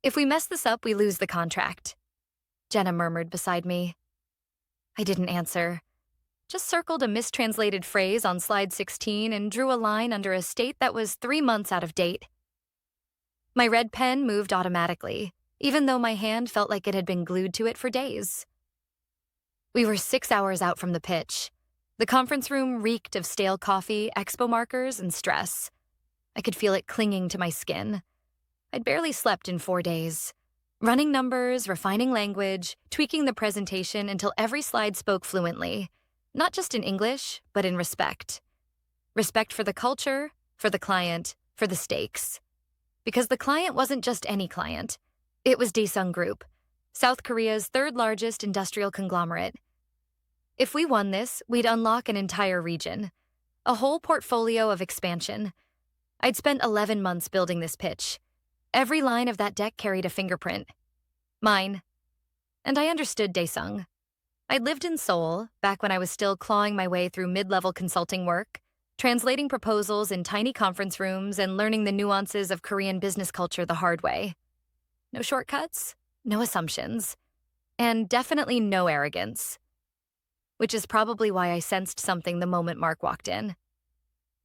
If we mess this up, we lose the contract, Jenna murmured beside me. I didn't answer, just circled a mistranslated phrase on slide 16 and drew a line under a state that was 3 months out of date. My red pen moved automatically, even though my hand felt like it had been glued to it for days. We were 6 hours out from the pitch. The conference room reeked of stale coffee, expo markers, and stress. I could feel it clinging to my skin. I'd barely slept in 4 days. Running numbers, refining language, tweaking the presentation until every slide spoke fluently, not just in English, but in respect. Respect for the culture, for the client, for the stakes. Because the client wasn't just any client. It was Daesung Group, South Korea's third-largest industrial conglomerate. If we won this, we'd unlock an entire region, a whole portfolio of expansion. I'd spent 11 months building this pitch. Every line of that deck carried a fingerprint. Mine. And I understood Daesung. I'd lived in Seoul, back when I was still clawing my way through mid-level consulting work, translating proposals in tiny conference rooms and learning the nuances of Korean business culture the hard way. No shortcuts, no assumptions, and definitely no arrogance. Which is probably why I sensed something the moment Mark walked in.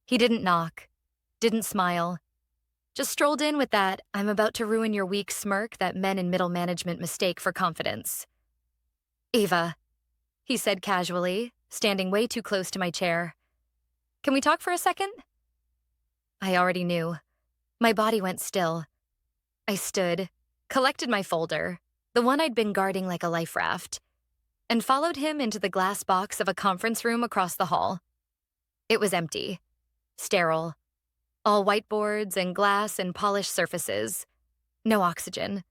He didn't knock, didn't smile, just strolled in with that "I'm about to ruin your week" smirk that men in middle management mistake for confidence. "Eva," he said casually, standing way too close to my chair. "Can we talk for a second?" I already knew. My body went still. I stood, collected my folder, the one I'd been guarding like a life raft, and followed him into the glass box of a conference room across the hall. It was empty, sterile, all whiteboards and glass and polished surfaces. No oxygen,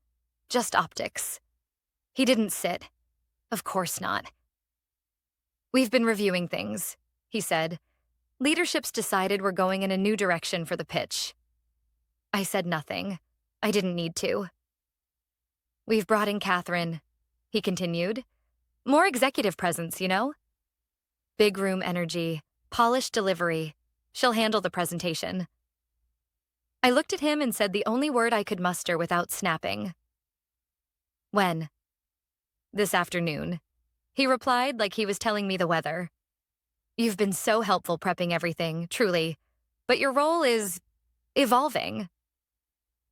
just optics. He didn't sit. Of course not. "We've been reviewing things," he said. "Leadership's decided we're going in a new direction for the pitch." I said nothing. I didn't need to. "We've brought in Catherine," he continued. "More executive presence, you know? Big room energy, polished delivery. She'll handle the presentation." I looked at him and said the only word I could muster without snapping. "When?" "This afternoon," he replied like he was telling me the weather. "You've been so helpful prepping everything, truly. But your role is evolving."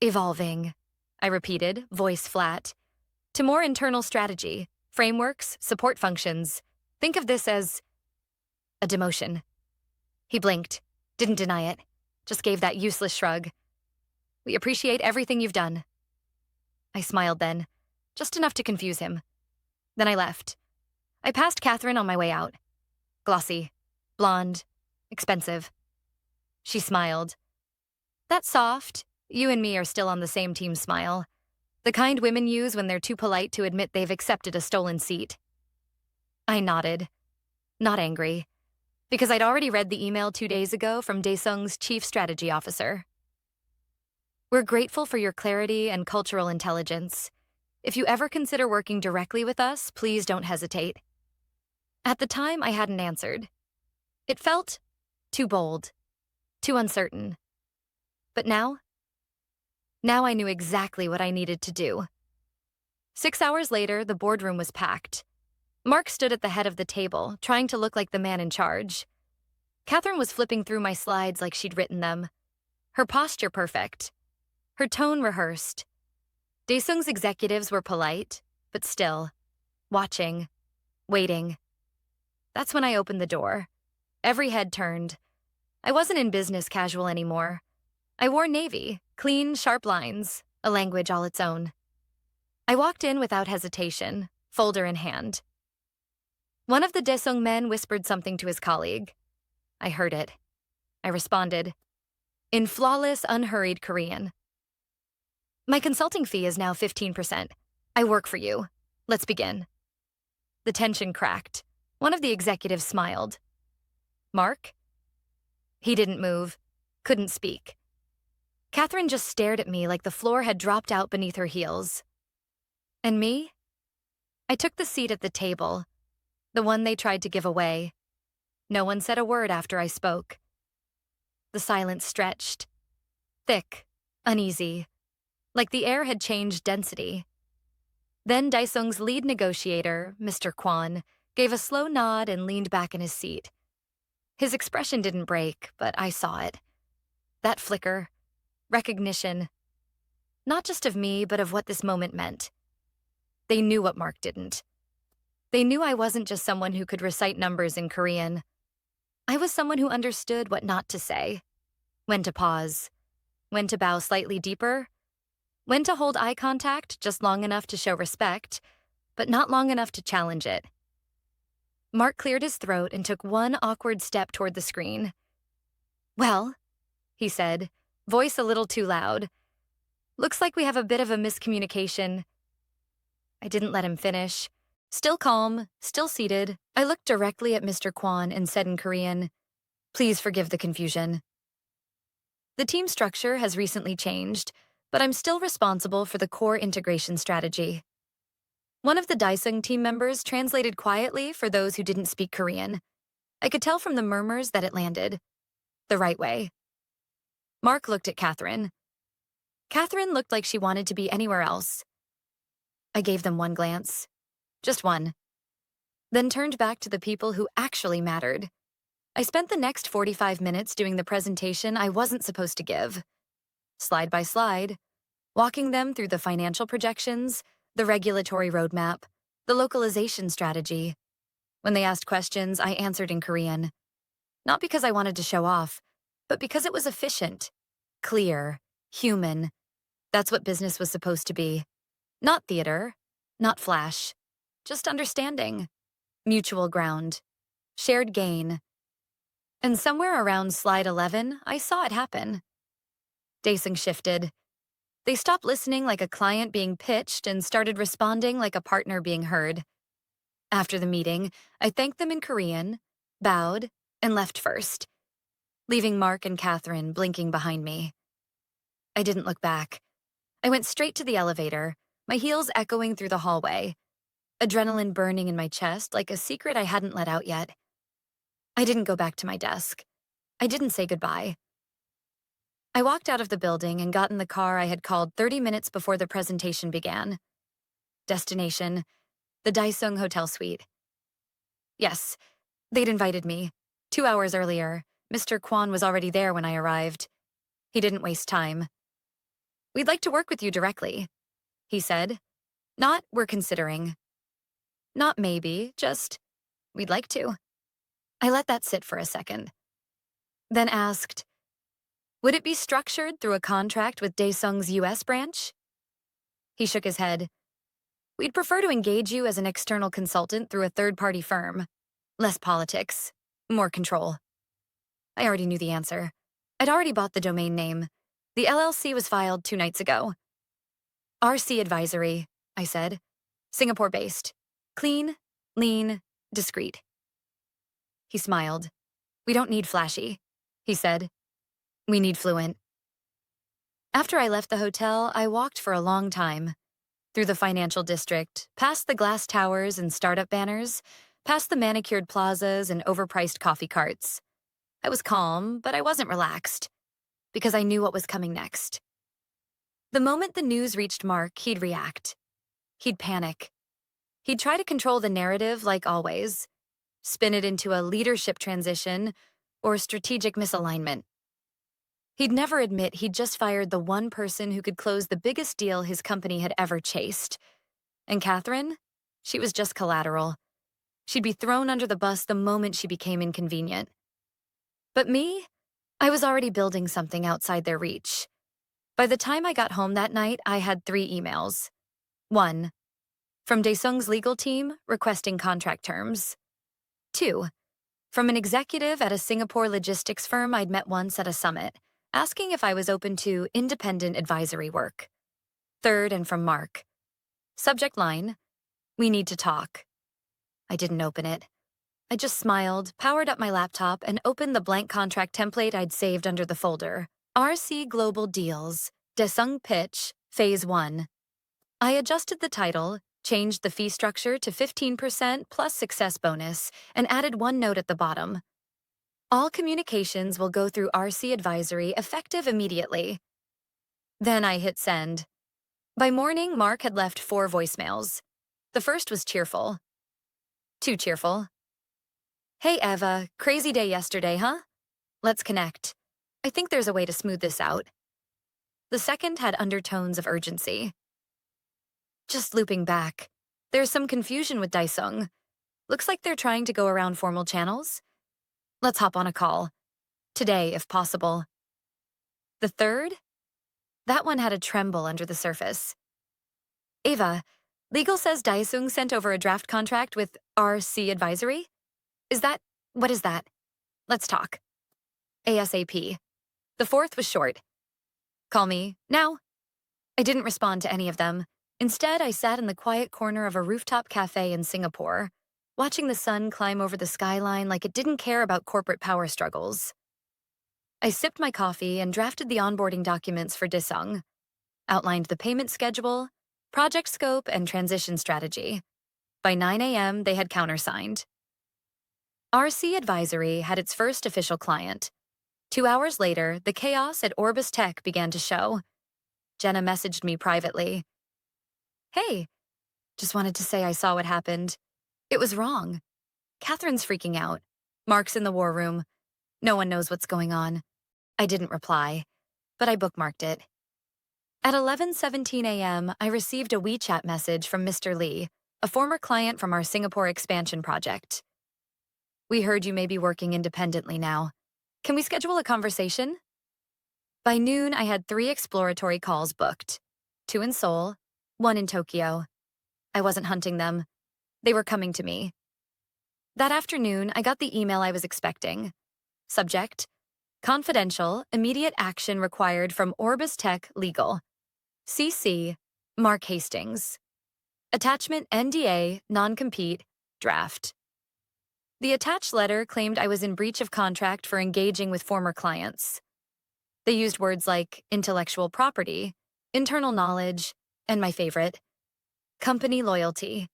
"Evolving," I repeated, voice flat. "To more internal strategy, frameworks, support functions. Think of this as a demotion." He blinked, didn't deny it, just gave that useless shrug. "We appreciate everything you've done." I smiled then, just enough to confuse him. Then I left. I passed Catherine on my way out. Glossy, blonde, expensive. She smiled. That soft, "you and me are still on the same team" smile. The kind women use when they're too polite to admit they've accepted a stolen seat. I nodded, not angry, because I'd already read the email 2 days ago from Daesung's chief strategy officer. "We're grateful for your clarity and cultural intelligence. If you ever consider working directly with us, please don't hesitate." At the time, I hadn't answered. It felt too bold, too uncertain. But now I knew exactly what I needed to do. 6 hours later, the boardroom was packed. Mark stood at the head of the table, trying to look like the man in charge. Catherine was flipping through my slides like she'd written them. Her posture perfect. Her tone rehearsed. Daesung's executives were polite, but still. Watching. Waiting. That's when I opened the door. Every head turned. I wasn't in business casual anymore. I wore navy, clean, sharp lines, a language all its own. I walked in without hesitation, folder in hand. One of the Daesung men whispered something to his colleague. I heard it. I responded, in flawless, unhurried Korean. "My consulting fee is now 15%. I work for you. Let's begin." The tension cracked. One of the executives smiled. "Mark?" He didn't move, couldn't speak. Catherine just stared at me like the floor had dropped out beneath her heels. And me? I took the seat at the table, the one they tried to give away. No one said a word after I spoke. The silence stretched. Thick, uneasy, like the air had changed density. Then Daesung's lead negotiator, Mr. Kwan, gave a slow nod and leaned back in his seat. His expression didn't break, but I saw it. That flicker, recognition, not just of me, but of what this moment meant. They knew what Mark didn't. They knew I wasn't just someone who could recite numbers in Korean. I was someone who understood what not to say, when to pause, when to bow slightly deeper, when to hold eye contact just long enough to show respect, but not long enough to challenge it. Mark cleared his throat and took one awkward step toward the screen. "Well," he said, voice a little too loud. "Looks like we have a bit of a miscommunication." I didn't let him finish. Still calm, still seated, I looked directly at Mr. Kwan and said in Korean, "Please forgive the confusion. The team structure has recently changed, but I'm still responsible for the core integration strategy." One of the Daesung team members translated quietly for those who didn't speak Korean. I could tell from the murmurs that it landed the right way. Mark looked at Catherine. Catherine looked like she wanted to be anywhere else. I gave them one glance. Just one. Then turned back to the people who actually mattered. I spent the next 45 minutes doing the presentation I wasn't supposed to give. Slide by slide, walking them through the financial projections, the regulatory roadmap, the localization strategy. When they asked questions, I answered in Korean. Not because I wanted to show off, but because it was efficient, clear, human. That's what business was supposed to be. Not theater, not flash, just understanding, mutual ground, shared gain. And somewhere around slide 11, I saw it happen. Daesung shifted. They stopped listening like a client being pitched and started responding like a partner being heard. After the meeting, I thanked them in Korean, bowed, and left first, leaving Mark and Catherine blinking behind me. I didn't look back. I went straight to the elevator, my heels echoing through the hallway, adrenaline burning in my chest like a secret I hadn't let out yet. I didn't go back to my desk. I didn't say goodbye. I walked out of the building and got in the car I had called 30 minutes before the presentation began. Destination, the Daesung Hotel Suite. Yes, they'd invited me. 2 hours earlier, Mr. Kwan was already there when I arrived. He didn't waste time. "We'd like to work with you directly," he said. Not, "we're considering." Not maybe, just, "We'd like to." I let that sit for a second. Then asked, "Would it be structured through a contract with Daesung's US branch?" He shook his head. "We'd prefer to engage you as an external consultant through a third-party firm. Less politics, more control." I already knew the answer. I'd already bought the domain name. The LLC was filed 2 nights ago. "RC Advisory," I said. "Singapore-based. Clean, lean, discreet." He smiled. "We don't need flashy," he said. "We need fluent." After I left the hotel, I walked for a long time. Through the financial district, past the glass towers and startup banners, past the manicured plazas and overpriced coffee carts. I was calm, but I wasn't relaxed, because I knew what was coming next. The moment the news reached Mark, he'd react. He'd panic. He'd try to control the narrative like always, spin it into a leadership transition or strategic misalignment. He'd never admit he'd just fired the one person who could close the biggest deal his company had ever chased. And Catherine? She was just collateral. She'd be thrown under the bus the moment she became inconvenient. But me? I was already building something outside their reach. By the time I got home that night, I had 3 emails. 1. From Daesung's legal team requesting contract terms. 2. From an executive at a Singapore logistics firm I'd met once at a summit, asking if I was open to independent advisory work. 3rd, and from Mark. Subject line, "We need to talk." I didn't open it. I just smiled, powered up my laptop, and opened the blank contract template I'd saved under the folder. RC Global Deals, Daesung Pitch, Phase 1. I adjusted the title, changed the fee structure to 15% plus success bonus, and added one note at the bottom. All communications will go through RC Advisory effective immediately. Then I hit send. By morning, Mark had left 4 voicemails. The first was cheerful. Too cheerful. Hey, Eva, crazy day yesterday, huh? Let's connect. I think there's a way to smooth this out. The second had undertones of urgency. Just looping back. There's some confusion with Daesung. Looks like they're trying to go around formal channels. Let's hop on a call. Today, if possible. The third? That one had a tremble under the surface. Ava, legal says Daesung sent over a draft contract with RC Advisory? What is that? Let's talk. ASAP. The fourth was short. Call me, now. I didn't respond to any of them. Instead, I sat in the quiet corner of a rooftop cafe in Singapore, watching the sun climb over the skyline like it didn't care about corporate power struggles. I sipped my coffee and drafted the onboarding documents for Daesung, outlined the payment schedule, project scope, and transition strategy. By 9 a.m., they had countersigned. RC Advisory had its first official client. 2 hours later, the chaos at Orbus Tech began to show. Jenna messaged me privately. Hey, just wanted to say I saw what happened. It was wrong. Catherine's freaking out. Mark's in the war room. No one knows what's going on. I didn't reply, but I bookmarked it. At 11:17 a.m., I received a WeChat message from Mr. Lee, a former client from our Singapore expansion project. We heard you may be working independently now. Can we schedule a conversation? By noon, I had 3 exploratory calls booked. 2 in Seoul, 1 in Tokyo. I wasn't hunting them. They were coming to me. That afternoon, I got the email I was expecting. Subject: confidential, immediate action required from Orbus Tech Legal. CC, Mark Hastings. Attachment NDA, non-compete, draft. The attached letter claimed I was in breach of contract for engaging with former clients. They used words like intellectual property, internal knowledge, and my favorite, company loyalty.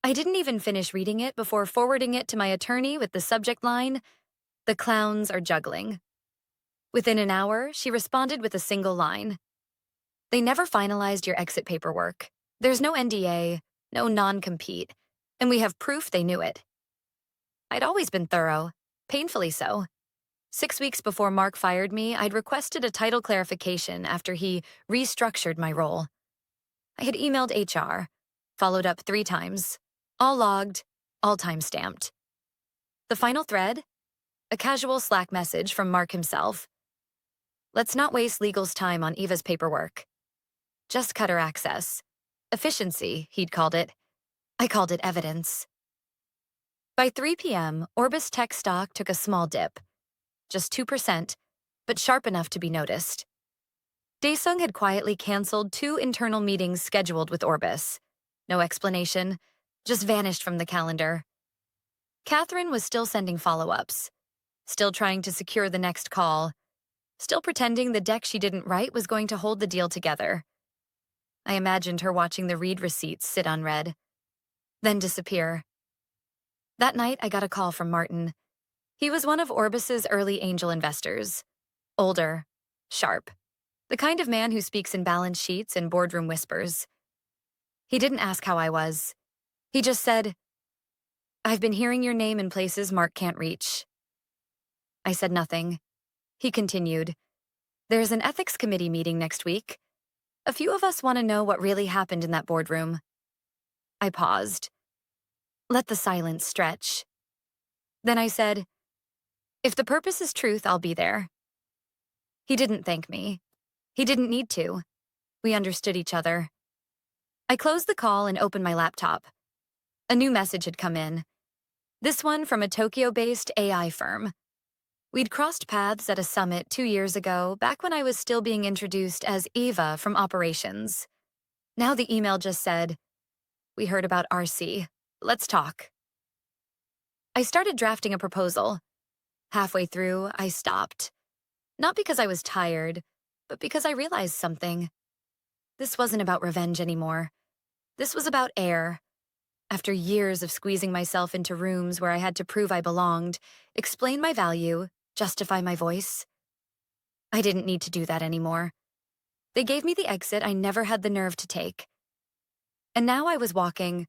I didn't even finish reading it before forwarding it to my attorney with the subject line, "The clowns are juggling." Within an hour, she responded with a single line. They never finalized your exit paperwork. There's no NDA, no non-compete, and we have proof they knew it. I'd always been thorough, painfully so. 6 weeks before Mark fired me, I'd requested a title clarification after he restructured my role. I had emailed HR, followed up 3 times, all logged, all time-stamped. The final thread? A casual Slack message from Mark himself. Let's not waste legal's time on Eva's paperwork. Just cut her access. Efficiency, he'd called it. I called it evidence. By 3 p.m., Orbus Tech stock took a small dip. Just 2%, but sharp enough to be noticed. Daesung had quietly canceled 2 internal meetings scheduled with Orbus. No explanation, just vanished from the calendar. Catherine was still sending follow-ups, still trying to secure the next call, still pretending the deck she didn't write was going to hold the deal together. I imagined her watching the read receipts sit unread, then disappear. That night, I got a call from Martin. He was one of Orbus's early angel investors. Older, sharp, the kind of man who speaks in balance sheets and boardroom whispers. He didn't ask how I was. He just said, "I've been hearing your name in places Mark can't reach." I said nothing. He continued, "There's an ethics committee meeting next week. A few of us want to know what really happened in that boardroom." I paused. Let the silence stretch. Then I said, "If the purpose is truth, I'll be there." He didn't thank me. He didn't need to. We understood each other. I closed the call and opened my laptop. A new message had come in. This one from a Tokyo-based AI firm. We'd crossed paths at a summit 2 years ago, back when I was still being introduced as Eva from operations. Now the email just said, "We heard about RC. Let's talk." I started drafting a proposal. Halfway through, I stopped. Not because I was tired, but because I realized something. This wasn't about revenge anymore. This was about air. After years of squeezing myself into rooms where I had to prove I belonged, explain my value, justify my voice, I didn't need to do that anymore. They gave me the exit I never had the nerve to take. And now I was building,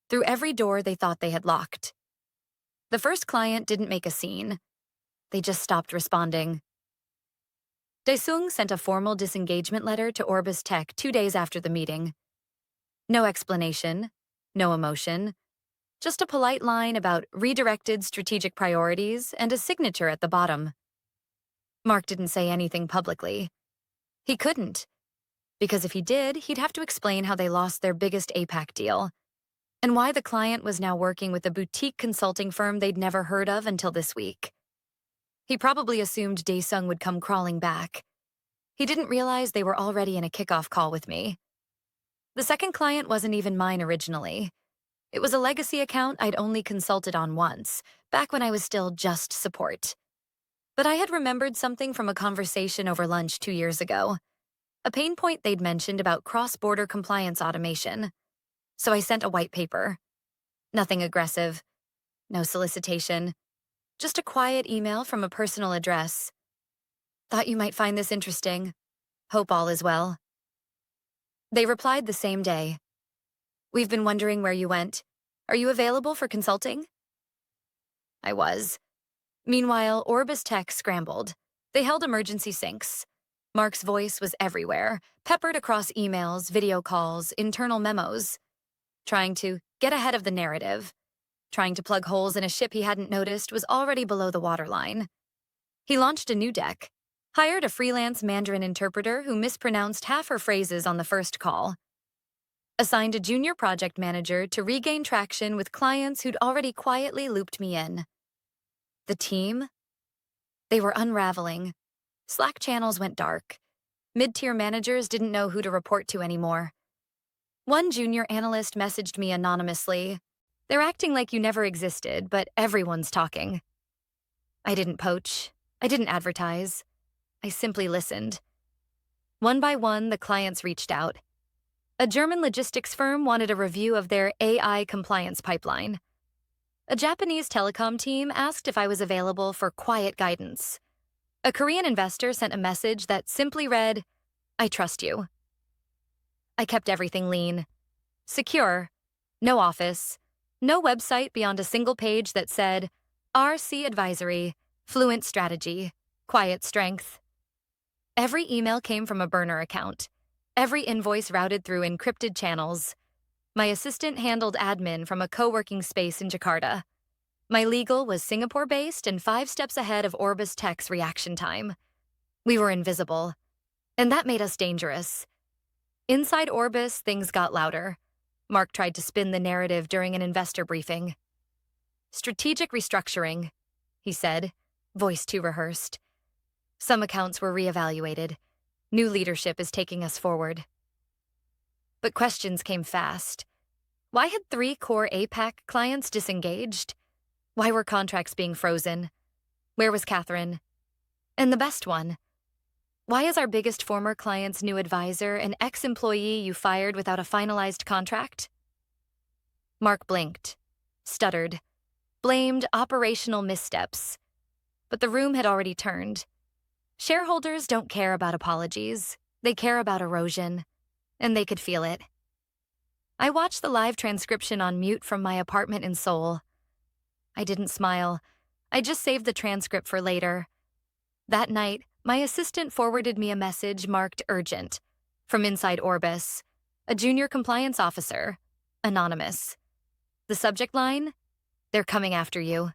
through every door they thought they had locked. The first client didn't make a scene. They just stopped responding. Daesung sent a formal disengagement letter to Orbus Tech 2 days after the meeting. No explanation, no emotion, just a polite line about redirected strategic priorities and a signature at the bottom. Mark didn't say anything publicly. He couldn't, because if he did, he'd have to explain how they lost their biggest APAC deal, and why the client was now working with a boutique consulting firm they'd never heard of until this week. He probably assumed Daesung would come crawling back. He didn't realize they were already in a kickoff call with me. The second client wasn't even mine originally. It was a legacy account I'd only consulted on once, back when I was still just support. But I had remembered something from a conversation over lunch 2 years ago, a pain point they'd mentioned about cross-border compliance automation. So I sent a white paper. Nothing aggressive, no solicitation, just a quiet email from a personal address. Thought you might find this interesting. Hope all is well. They replied the same day. We've been wondering where you went. Are you available for consulting? I was. Meanwhile, Orbus Tech scrambled. They held emergency syncs. Mark's voice was everywhere, peppered across emails, video calls, internal memos. Trying to get ahead of the narrative. Trying to plug holes in a ship he hadn't noticed was already below the waterline. He launched a new deck, hired a freelance Mandarin interpreter who mispronounced half her phrases on the first call, assigned a junior project manager to regain traction with clients who'd already quietly looped me in. The team? They were unraveling. Slack channels went dark. Mid-tier managers didn't know who to report to anymore. One junior analyst messaged me anonymously. They're acting like you never existed, but everyone's talking. I didn't poach. I didn't advertise. I simply listened. One by one, the clients reached out. A German logistics firm wanted a review of their AI compliance pipeline. A Japanese telecom team asked if I was available for quiet guidance. A Korean investor sent a message that simply read, "I trust you." I kept everything lean. Secure. No office. No website beyond a single page that said, RC Advisory, Fluent Strategy, Quiet Strength. Every email came from a burner account. Every invoice routed through encrypted channels. My assistant handled admin from a co-working space in Jakarta. My legal was Singapore-based and 5 steps ahead of Orbus Tech's reaction time. We were invisible, and that made us dangerous. Inside Orbus, things got louder. Mark tried to spin the narrative during an investor briefing. Strategic restructuring, he said, voice too rehearsed. Some accounts were reevaluated. New leadership is taking us forward. But questions came fast. Why had 3 core APAC clients disengaged? Why were contracts being frozen? Where was Catherine? And the best one. Why is our biggest former client's new advisor an ex-employee you fired without a finalized contract? Mark blinked, stuttered, blamed operational missteps. But the room had already turned. Shareholders don't care about apologies. They care about erosion. And they could feel it. I watched the live transcription on mute from my apartment in Seoul. I didn't smile. I just saved the transcript for later. That night, my assistant forwarded me a message marked urgent from inside Orbus, a junior compliance officer, anonymous. The subject line, "They're coming after you."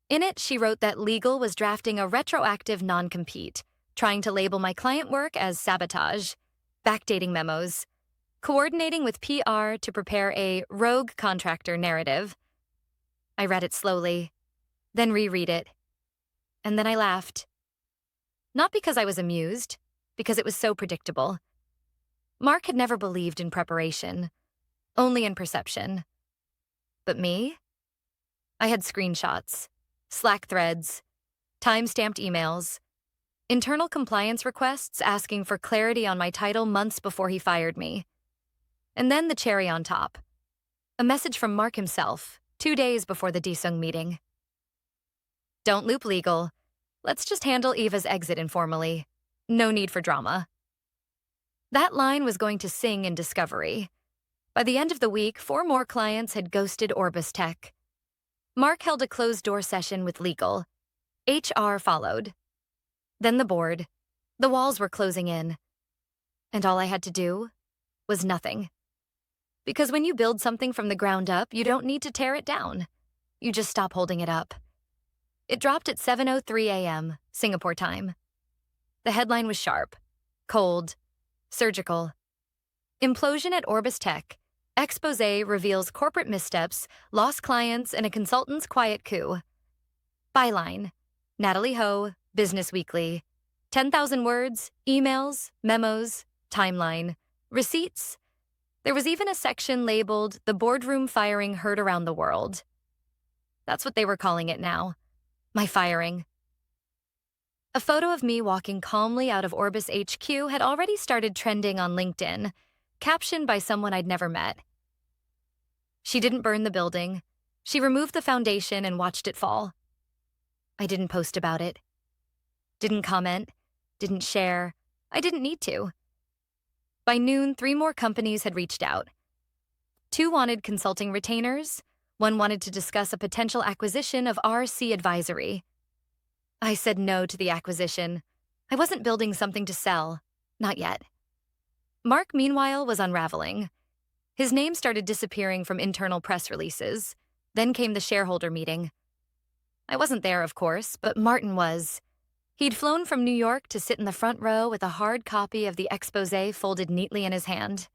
In it, she wrote that legal was drafting a retroactive non-compete, trying to label my client work as sabotage, backdating memos, coordinating with PR to prepare a rogue contractor narrative. I read it slowly, then reread it, and then I laughed. Not because I was amused, because it was so predictable. Mark had never believed in preparation, only in perception. But me? I had screenshots, Slack threads, time-stamped emails, internal compliance requests asking for clarity on my title months before he fired me. And then the cherry on top, a message from Mark himself, 2 days before the Daesung meeting. "Don't loop legal. Let's just handle Eva's exit informally. No need for drama. That line was going to sing in Discovery. By the end of the week, 4 more clients had ghosted Orbus Tech. Mark held a closed-door session with legal. HR followed. Then the board. The walls were closing in. And all I had to do was nothing. Because when you build something from the ground up, you don't need to tear it down. You just stop holding it up. It dropped at 7:03 a.m., Singapore time. The headline was sharp, cold, surgical. Implosion at Orbus Tech. Exposé reveals corporate missteps, lost clients, and a consultant's quiet coup. Byline: Natalie Ho, Business Weekly. 10,000 words, emails, memos, timeline, receipts. There was even a section labeled "The Boardroom Firing Heard Around the World." That's what they were calling it now. My firing. A photo of me walking calmly out of Orbus HQ had already started trending on LinkedIn, captioned by someone I'd never met. She didn't burn the building. She removed the foundation and watched it fall. I didn't post about it. Didn't comment. Didn't share. I didn't need to. By noon, 3 more companies had reached out. 2 wanted consulting retainers. 1 wanted to discuss a potential acquisition of RC Advisory. I said no to the acquisition. I wasn't building something to sell. Not yet. Mark, meanwhile, was unraveling. His name started disappearing from internal press releases. Then came the shareholder meeting. I wasn't there, of course, but Martin was. He'd flown from New York to sit in the front row with a hard copy of the exposé folded neatly in his hand.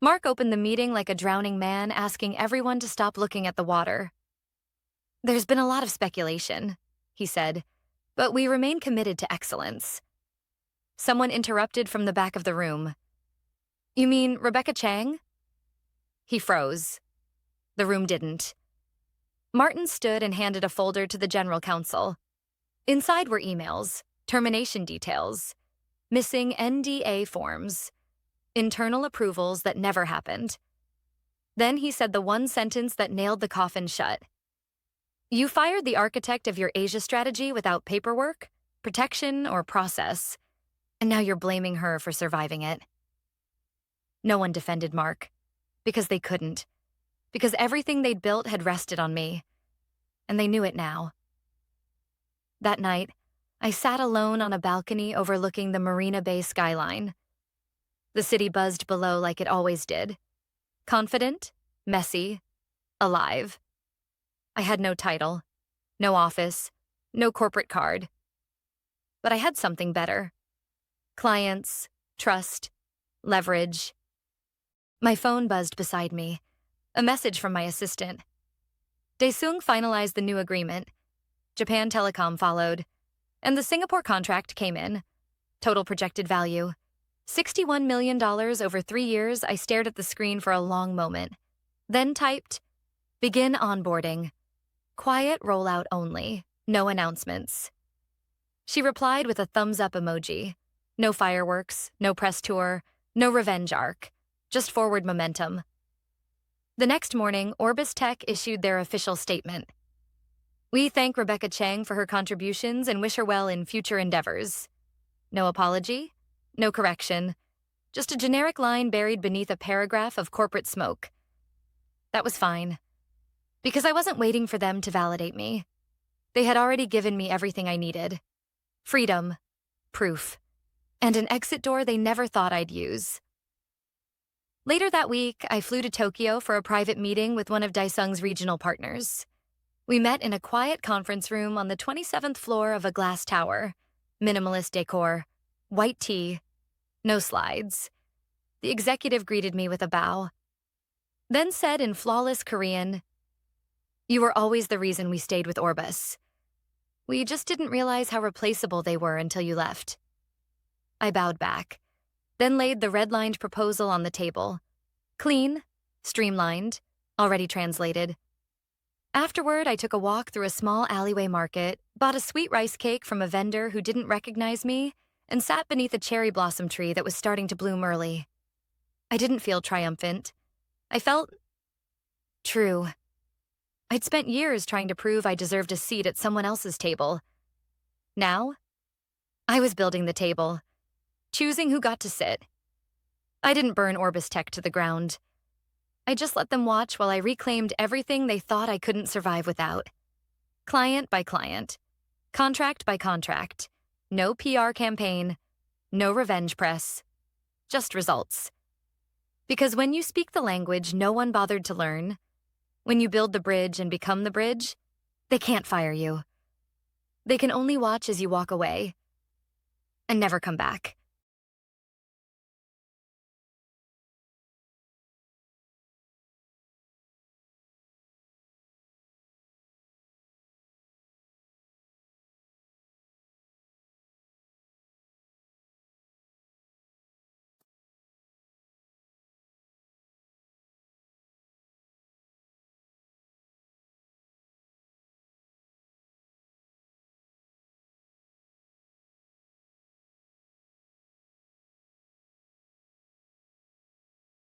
Mark opened the meeting like a drowning man, asking everyone to stop looking at the water. "There's been a lot of speculation," he said, "but we remain committed to excellence." Someone interrupted from the back of the room. "You mean Rebecca Chang?" He froze. The room didn't. Martin stood and handed a folder to the general counsel. Inside were emails, termination details, missing NDA forms, internal approvals that never happened. Then he said the one sentence that nailed the coffin shut. "You fired the architect of your Asia strategy without paperwork, protection, or process, and now you're blaming her for surviving it." No one defended Mark, because they couldn't, because everything they'd built had rested on me, and they knew it now. That night, I sat alone on a balcony overlooking the Marina Bay skyline. The city buzzed below like it always did. Confident, messy, alive. I had no title, no office, no corporate card. But I had something better. Clients, trust, leverage. My phone buzzed beside me. A message from my assistant. Daesung finalized the new agreement. Japan Telecom followed. And the Singapore contract came in. Total projected value: $61 million over 3 years. I stared at the screen for a long moment. Then typed, "Begin onboarding. Quiet rollout only. No announcements." She replied with a thumbs-up emoji. No fireworks, no press tour, no revenge arc. Just forward momentum. The next morning, Orbus Tech issued their official statement. "We thank Rebecca Chang for her contributions and wish her well in future endeavors." No apology, no correction, just a generic line buried beneath a paragraph of corporate smoke. That was fine, because I wasn't waiting for them to validate me. They had already given me everything I needed. Freedom, proof, and an exit door they never thought I'd use. Later that week, I flew to Tokyo for a private meeting with one of Daesung's regional partners. We met in a quiet conference room on the 27th floor of a glass tower. Minimalist decor, white tea, no slides. The executive greeted me with a bow, then said in flawless Korean, "You were always the reason we stayed with Orbus. We just didn't realize how replaceable they were until you left." I bowed back, then laid the red-lined proposal on the table. Clean, streamlined, already translated. Afterward, I took a walk through a small alleyway market, bought a sweet rice cake from a vendor who didn't recognize me, and sat beneath a cherry blossom tree that was starting to bloom early. I didn't feel triumphant. I felt true. I'd spent years trying to prove I deserved a seat at someone else's table. Now, I was building the table, choosing who got to sit. I didn't burn Orbus Tech to the ground. I just let them watch while I reclaimed everything they thought I couldn't survive without. Client by client, contract by contract, no PR campaign, no revenge press, just results. Because when you speak the language no one bothered to learn, when you build the bridge and become the bridge, they can't fire you. They can only watch as you walk away and never come back.